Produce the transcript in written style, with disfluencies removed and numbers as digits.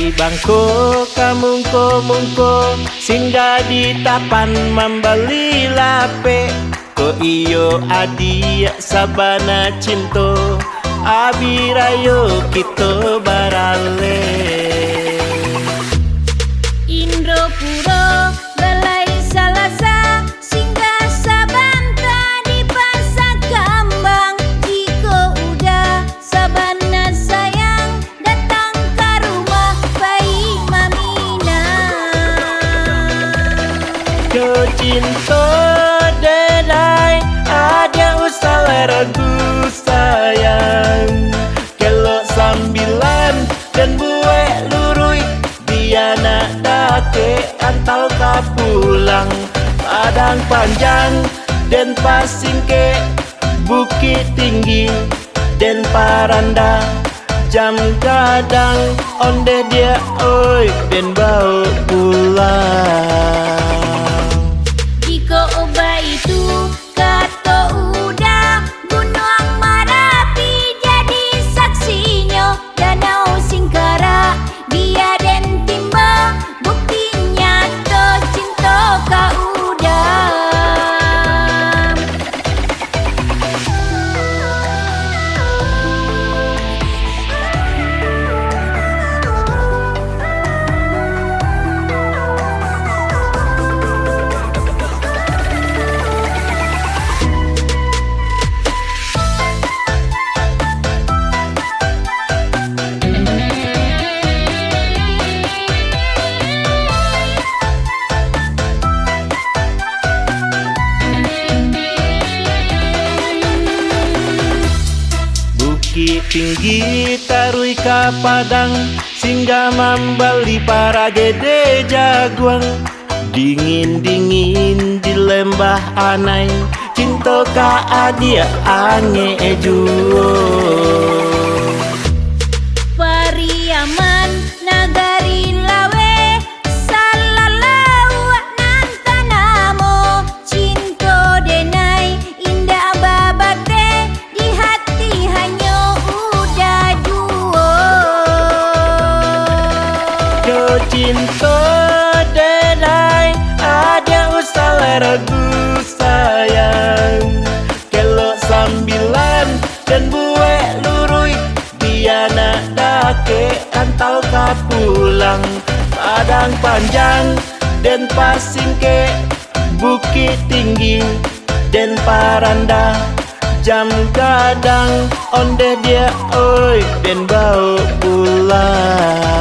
Dari Bangko kamungko-mungko singgah di Tapan membeli lape. Ko iyo adia sabana cinto abirayo kita barale. Indropuro Balai Salasa singgah sabanta di Pasar Kambang. Jika udah sabana sayang datang ke rumah bayi Mamina. Yo cinta dedai ada usah ragu sayang. Kelok sambilan dan buwe lurui dia nak dake antal kapulang. Padang panjang dan pasing ke Bukit Tinggi dan Paranda. Jam kadang onde dia oi dan bau pulang. Jika obat itu kata udah Gunung Merapi jadi saksinya. Danau Singkara dia dan timba buktinya to cinta ka udah. Bukit Tinggi tarui ka Padang singgah membeli para gede jaguang. Dingin-dingin di lembah Anai cinta ka adia ange juo. Pariaman Nagari Lawe Salalau Nantanamo Cinta denai indah babate di hati hanya udah juo. Yo cinta dedai ada usah ragu sayang. Kelok sambilan dan buwe lurui dia nak dake antal kapulang. Padang panjang dan pasing ke Bukit Tinggi dan Paranda. Jam kadang onde dia oi dan bau pulang.